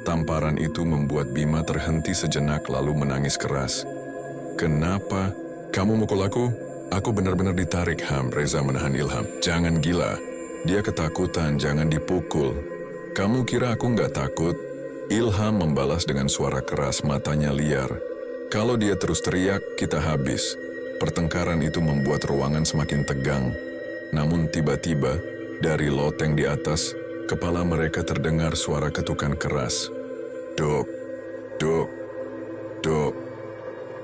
Tamparan itu membuat Bima terhenti sejenak lalu menangis keras. Kenapa? Kamu mukul aku? Aku benar-benar ditarik, Reza menahan Ilham. Jangan gila. Dia ketakutan, jangan dipukul. Kamu kira aku nggak takut? Ilham membalas dengan suara keras, matanya liar. Kalau dia terus teriak, kita habis. Pertengkaran itu membuat ruangan semakin tegang. Namun tiba-tiba, dari loteng di atas, kepala mereka terdengar suara ketukan keras. Dok, dok, dok.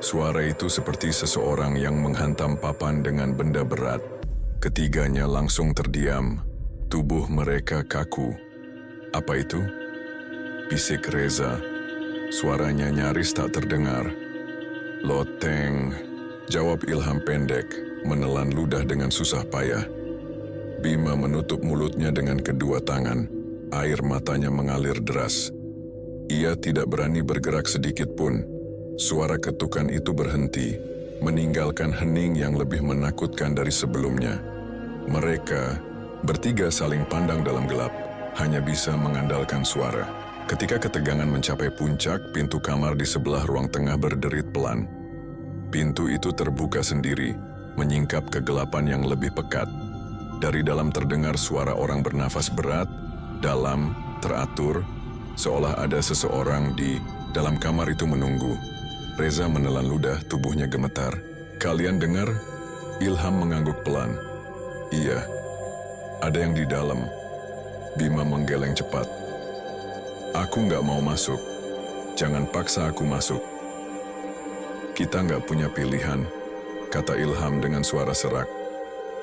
Suara itu seperti seseorang yang menghantam papan dengan benda berat. Ketiganya langsung terdiam. Tubuh mereka kaku. Apa itu? Bisik Reza. Suaranya nyaris tak terdengar. Loteng, jawab Ilham pendek, menelan ludah dengan susah payah. Bima menutup mulutnya dengan kedua tangan. Air matanya mengalir deras. Ia tidak berani bergerak sedikit pun. Suara ketukan itu berhenti, meninggalkan hening yang lebih menakutkan dari sebelumnya. Mereka bertiga saling pandang dalam gelap, hanya bisa mengandalkan suara. Ketika ketegangan mencapai puncak, pintu kamar di sebelah ruang tengah berderit pelan. Pintu itu terbuka sendiri, menyingkap kegelapan yang lebih pekat. Dari dalam terdengar suara orang bernafas berat, dalam, teratur, seolah ada seseorang di dalam kamar itu menunggu. Reza menelan ludah, tubuhnya gemetar. Kalian dengar? Ilham mengangguk pelan. Iya, ada yang di dalam. Bima menggeleng cepat. Aku nggak mau masuk. Jangan paksa aku masuk. Kita nggak punya pilihan, kata Ilham dengan suara serak.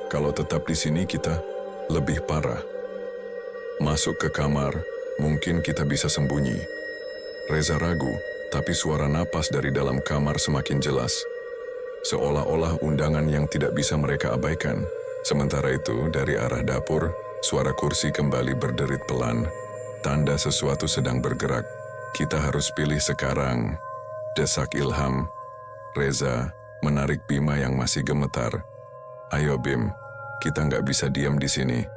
Kalau tetap di sini kita lebih parah. Masuk ke kamar, mungkin kita bisa sembunyi. Reza ragu, tapi suara napas dari dalam kamar semakin jelas. Seolah-olah undangan yang tidak bisa mereka abaikan. Sementara itu, dari arah dapur, suara kursi kembali berderit pelan. Tanda sesuatu sedang bergerak. Kita harus pilih sekarang, desak Ilham. Reza menarik Bima yang masih gemetar. Ayo Bim, kita nggak bisa diam di sini.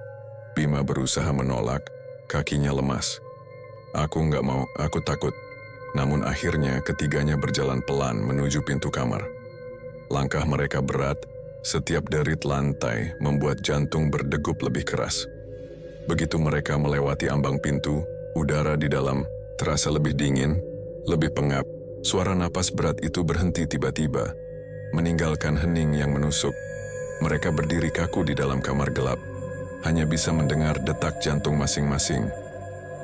Bima berusaha menolak, kakinya lemas. Aku nggak mau, aku takut. Namun akhirnya ketiganya berjalan pelan menuju pintu kamar. Langkah mereka berat, setiap derit lantai membuat jantung berdegup lebih keras. Begitu mereka melewati ambang pintu, udara di dalam terasa lebih dingin, lebih pengap. Suara napas berat itu berhenti tiba-tiba, meninggalkan hening yang menusuk. Mereka berdiri kaku di dalam kamar gelap, hanya bisa mendengar detak jantung masing-masing.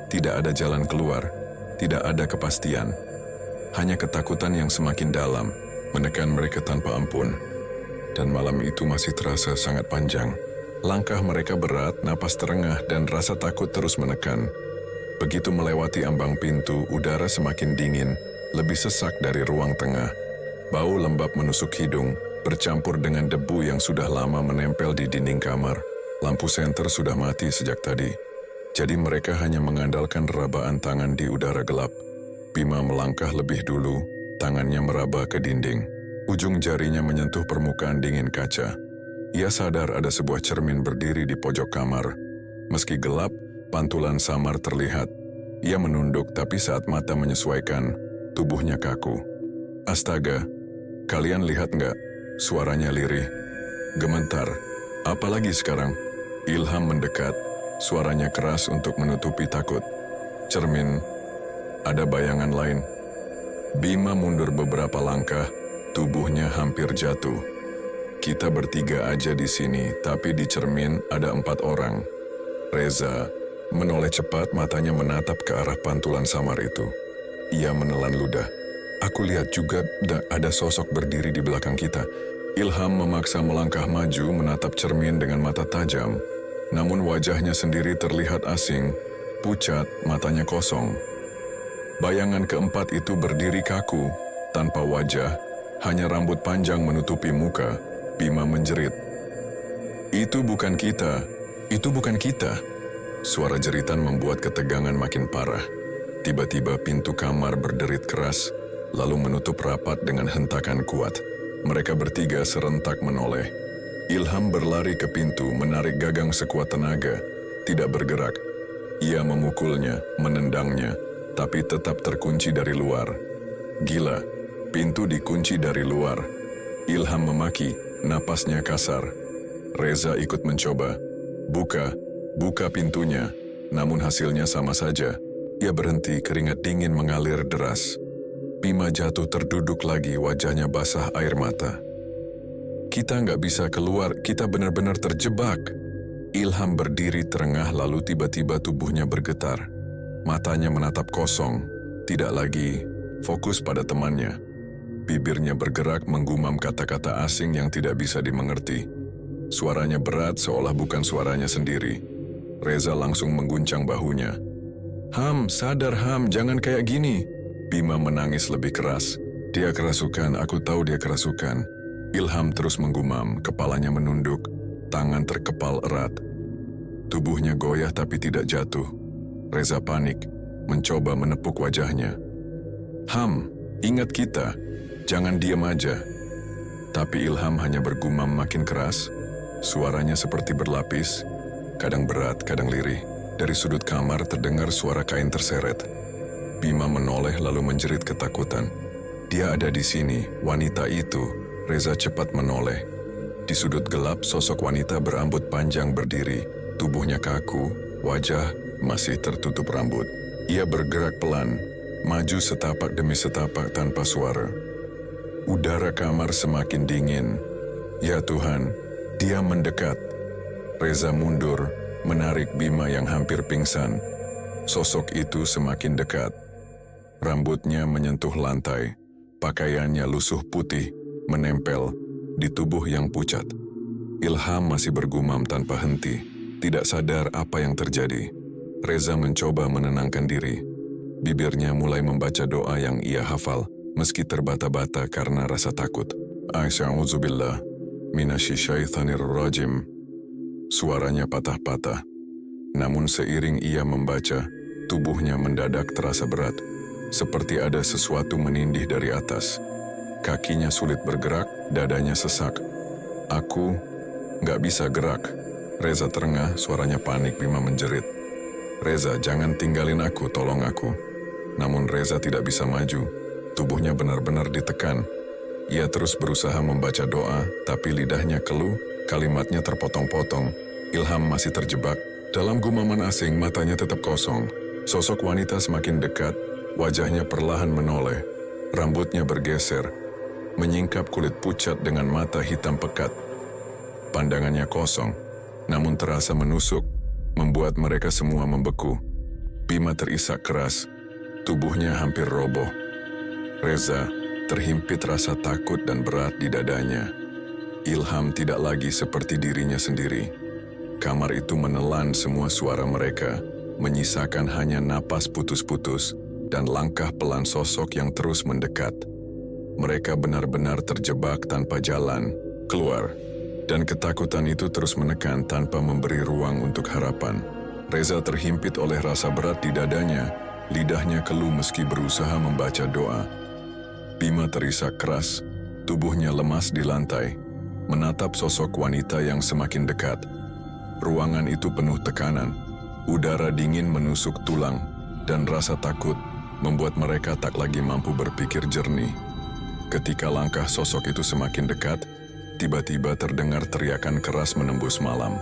Tidak ada jalan keluar, tidak ada kepastian. Hanya ketakutan yang semakin dalam, menekan mereka tanpa ampun. Dan malam itu masih terasa sangat panjang. Langkah mereka berat, napas terengah, dan rasa takut terus menekan. Begitu melewati ambang pintu, udara semakin dingin, lebih sesak dari ruang tengah. Bau lembab menusuk hidung, bercampur dengan debu yang sudah lama menempel di dinding kamar. Lampu senter sudah mati sejak tadi. Jadi mereka hanya mengandalkan rabaan tangan di udara gelap. Bima melangkah lebih dulu, tangannya meraba ke dinding. Ujung jarinya menyentuh permukaan dingin kaca. Ia sadar ada sebuah cermin berdiri di pojok kamar. Meski gelap, pantulan samar terlihat. Ia menunduk, tapi saat mata menyesuaikan, tubuhnya kaku. Astaga, kalian lihat nggak? Suaranya lirih. Gemetar. Apalagi sekarang? Ilham mendekat, suaranya keras untuk menutupi takut. Cermin, ada bayangan lain. Bima mundur beberapa langkah, tubuhnya hampir jatuh. Kita bertiga aja di sini, tapi di cermin ada 4 orang. Reza menoleh cepat, matanya menatap ke arah pantulan samar itu. Ia menelan ludah. Aku lihat juga ada sosok berdiri di belakang kita. Ilham memaksa melangkah maju menatap cermin dengan mata tajam. Namun wajahnya sendiri terlihat asing, pucat, matanya kosong. Bayangan keempat itu berdiri kaku, tanpa wajah, hanya rambut panjang menutupi muka. Bima menjerit. Itu bukan kita, itu bukan kita. Suara jeritan membuat ketegangan makin parah. Tiba-tiba pintu kamar berderit keras, lalu menutup rapat dengan hentakan kuat. Mereka bertiga serentak menoleh. Ilham berlari ke pintu, menarik gagang sekuat tenaga, tidak bergerak. Ia memukulnya, menendangnya, tapi tetap terkunci dari luar. Gila, pintu dikunci dari luar. Ilham memaki, napasnya kasar. Reza ikut mencoba. Buka pintunya, namun hasilnya sama saja. Ia berhenti, keringat dingin mengalir deras. Bima jatuh terduduk lagi, wajahnya basah air mata. Kita nggak bisa keluar, kita benar-benar terjebak. Ilham berdiri terengah, lalu tiba-tiba tubuhnya bergetar. Matanya menatap kosong, tidak lagi fokus pada temannya. Bibirnya bergerak menggumam kata-kata asing yang tidak bisa dimengerti. Suaranya berat seolah bukan suaranya sendiri. Reza langsung mengguncang bahunya. Ham, sadar Ham, jangan kayak gini. Bima menangis lebih keras. Dia kerasukan, aku tahu dia kerasukan. Ilham terus menggumam, kepalanya menunduk, tangan terkepal erat. Tubuhnya goyah tapi tidak jatuh. Reza panik, mencoba menepuk wajahnya. Ham, ingat kita, jangan diam aja. Tapi Ilham hanya bergumam makin keras. Suaranya seperti berlapis, kadang berat, kadang lirih. Dari sudut kamar terdengar suara kain terseret. Bima menoleh lalu menjerit ketakutan. Dia ada di sini, wanita itu. Reza cepat menoleh. Di sudut gelap, sosok wanita berambut panjang berdiri. Tubuhnya kaku, wajah masih tertutup rambut. Ia bergerak pelan, maju setapak demi setapak tanpa suara. Udara kamar semakin dingin. Ya Tuhan, dia mendekat. Reza mundur, menarik Bima yang hampir pingsan. Sosok itu semakin dekat. Rambutnya menyentuh lantai, pakaiannya lusuh putih, menempel di tubuh yang pucat. Ilham masih bergumam tanpa henti, tidak sadar apa yang terjadi. Reza mencoba menenangkan diri. Bibirnya mulai membaca doa yang ia hafal, meski terbata-bata karena rasa takut. A'udzubillah minasyaitonirrajim. Suaranya patah-patah. Namun seiring ia membaca, tubuhnya mendadak terasa berat, seperti ada sesuatu menindih dari atas. Kakinya sulit bergerak, dadanya sesak. Aku nggak bisa gerak. Reza terengah, suaranya panik. Bima menjerit. Reza, jangan tinggalin aku, tolong aku. Namun Reza tidak bisa maju. Tubuhnya benar-benar ditekan. Ia terus berusaha membaca doa, tapi lidahnya keluh, kalimatnya terpotong-potong. Ilham masih terjebak. Dalam gumaman asing, matanya tetap kosong. Sosok wanita semakin dekat, wajahnya perlahan menoleh. Rambutnya bergeser, menyingkap kulit pucat dengan mata hitam pekat. Pandangannya kosong, namun terasa menusuk, membuat mereka semua membeku. Bima terisak keras, tubuhnya hampir roboh. Reza terhimpit rasa takut dan berat di dadanya. Ilham tidak lagi seperti dirinya sendiri. Kamar itu menelan semua suara mereka, menyisakan hanya napas putus-putus dan langkah pelan sosok yang terus mendekat. Mereka benar-benar terjebak tanpa jalan keluar, dan ketakutan itu terus menekan tanpa memberi ruang untuk harapan. Reza terhimpit oleh rasa berat di dadanya, lidahnya keluh meski berusaha membaca doa. Bima terisak keras, tubuhnya lemas di lantai, menatap sosok wanita yang semakin dekat. Ruangan itu penuh tekanan, udara dingin menusuk tulang, dan rasa takut membuat mereka tak lagi mampu berpikir jernih. Ketika langkah sosok itu semakin dekat, tiba-tiba terdengar teriakan keras menembus malam.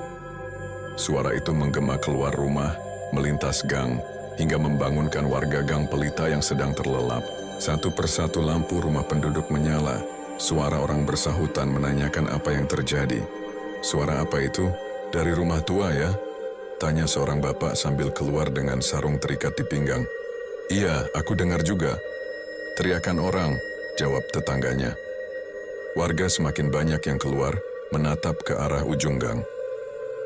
Suara itu menggema keluar rumah, melintas gang, hingga membangunkan warga Gang Pelita yang sedang terlelap. Satu persatu lampu rumah penduduk menyala. Suara orang bersahutan menanyakan apa yang terjadi. Suara apa itu? Dari rumah tua ya? Tanya seorang bapak sambil keluar dengan sarung terikat di pinggang. Iya, aku dengar juga. Teriakan orang, jawab tetangganya. Warga semakin banyak yang keluar, menatap ke arah ujung gang.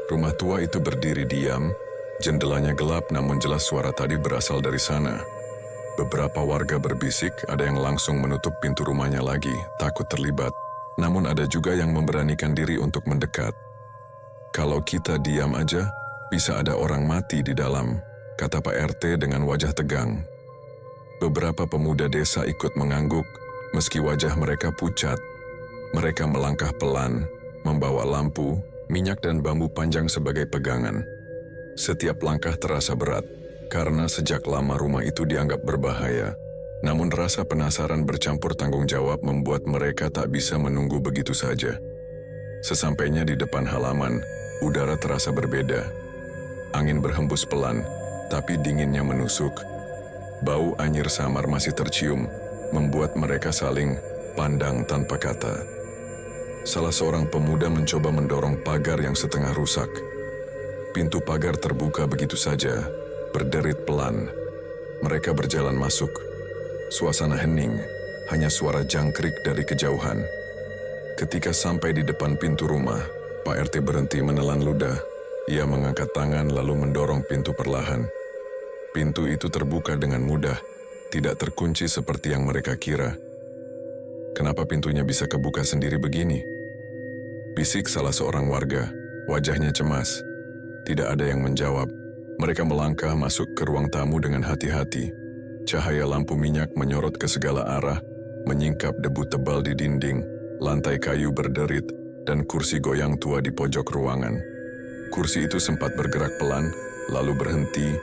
Rumah tua itu berdiri diam, jendelanya gelap namun jelas suara tadi berasal dari sana. Beberapa warga berbisik, ada yang langsung menutup pintu rumahnya lagi, takut terlibat. Namun ada juga yang memberanikan diri untuk mendekat. Kalau kita diam aja, bisa ada orang mati di dalam, kata Pak RT dengan wajah tegang. Beberapa pemuda desa ikut mengangguk, meski wajah mereka pucat. Mereka melangkah pelan, membawa lampu, minyak dan bambu panjang sebagai pegangan. Setiap langkah terasa berat, karena sejak lama rumah itu dianggap berbahaya. Namun rasa penasaran bercampur tanggung jawab membuat mereka tak bisa menunggu begitu saja. Sesampainya di depan halaman, udara terasa berbeda. Angin berhembus pelan, tapi dinginnya menusuk. Bau anyir samar masih tercium, membuat mereka saling pandang tanpa kata. Salah seorang pemuda mencoba mendorong pagar yang setengah rusak. Pintu pagar terbuka begitu saja, berderit pelan. Mereka berjalan masuk. Suasana hening, hanya suara jangkrik dari kejauhan. Ketika sampai di depan pintu rumah, Pak RT berhenti menelan ludah. Ia mengangkat tangan lalu mendorong pintu perlahan. Pintu itu terbuka dengan mudah, tidak terkunci seperti yang mereka kira. Kenapa pintunya bisa kebuka sendiri begini? Bisik salah seorang warga, wajahnya cemas. Tidak ada yang menjawab. Mereka melangkah masuk ke ruang tamu dengan hati-hati. Cahaya lampu minyak menyorot ke segala arah, menyingkap debu tebal di dinding, lantai kayu berderit, dan kursi goyang tua di pojok ruangan. Kursi itu sempat bergerak pelan, lalu berhenti.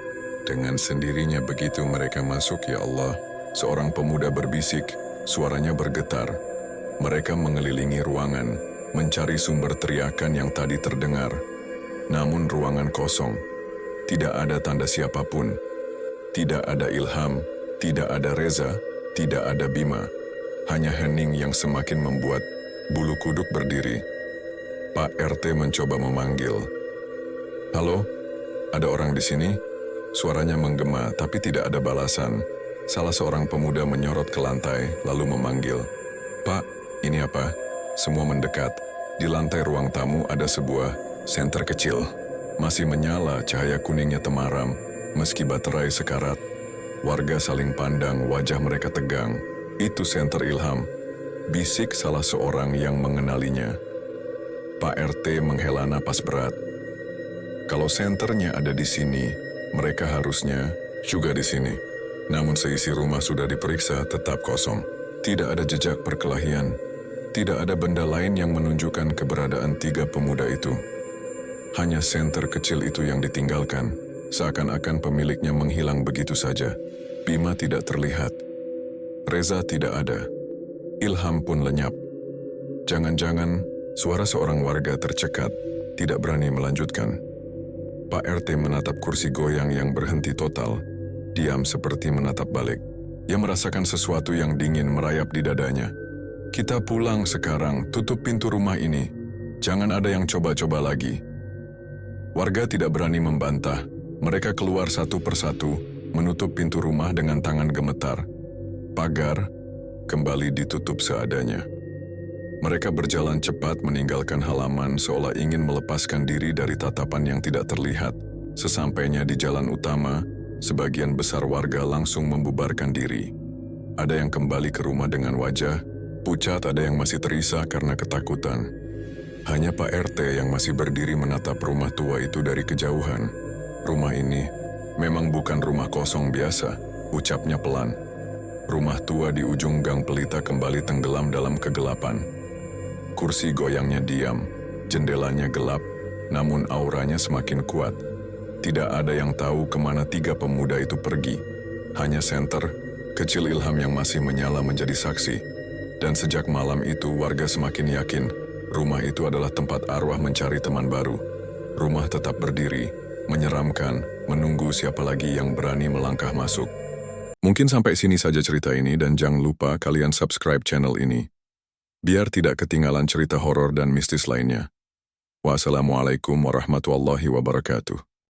Dengan sendirinya begitu mereka masuk, ya Allah. Seorang pemuda berbisik, suaranya bergetar. Mereka mengelilingi ruangan, mencari sumber teriakan yang tadi terdengar. Namun ruangan kosong, tidak ada tanda siapapun. Tidak ada Ilham, tidak ada Reza, tidak ada Bima. Hanya hening yang semakin membuat bulu kuduk berdiri. Pak RT mencoba memanggil. "Halo, ada orang di sini?" Suaranya menggema tapi tidak ada balasan. Salah seorang pemuda menyorot ke lantai lalu memanggil. "Pak, ini apa?" Semua mendekat. Di lantai ruang tamu ada sebuah senter kecil. Masih menyala, cahaya kuningnya temaram. Meski baterai sekarat, warga saling pandang, wajah mereka tegang. "Itu senter Ilham," bisik salah seorang yang mengenalinya. Pak RT menghela napas berat. Kalau senternya ada di sini, mereka harusnya juga di sini. Namun seisi rumah sudah diperiksa tetap kosong. Tidak ada jejak perkelahian. Tidak ada benda lain yang menunjukkan keberadaan tiga pemuda itu. Hanya senter kecil itu yang ditinggalkan, seakan-akan pemiliknya menghilang begitu saja. Bima tidak terlihat. Reza tidak ada. Ilham pun lenyap. Jangan-jangan suara seorang warga tercekat, tidak berani melanjutkan. Pak RT menatap kursi goyang yang berhenti total, diam seperti menatap balik. Ia merasakan sesuatu yang dingin merayap di dadanya. "Kita pulang sekarang, tutup pintu rumah ini. Jangan ada yang coba-coba lagi." Warga tidak berani membantah. Mereka keluar satu persatu, menutup pintu rumah dengan tangan gemetar. Pagar kembali ditutup seadanya. Mereka berjalan cepat meninggalkan halaman seolah ingin melepaskan diri dari tatapan yang tidak terlihat. Sesampainya di jalan utama, sebagian besar warga langsung membubarkan diri. Ada yang kembali ke rumah dengan wajah pucat, ada yang masih terisak karena ketakutan. Hanya Pak RT yang masih berdiri menatap rumah tua itu dari kejauhan. "Rumah ini memang bukan rumah kosong biasa," ucapnya pelan. Rumah tua di ujung gang pelita kembali tenggelam dalam kegelapan. Kursi goyangnya diam, jendelanya gelap, namun auranya semakin kuat. Tidak ada yang tahu kemana tiga pemuda itu pergi. Hanya senter kecil Ilham yang masih menyala menjadi saksi. Dan sejak malam itu warga semakin yakin rumah itu adalah tempat arwah mencari teman baru. Rumah tetap berdiri, menyeramkan, menunggu siapa lagi yang berani melangkah masuk. Mungkin sampai sini saja cerita ini dan jangan lupa kalian subscribe channel ini, biar tidak ketinggalan cerita horor dan mistis lainnya. Wassalamualaikum warahmatullahi wabarakatuh.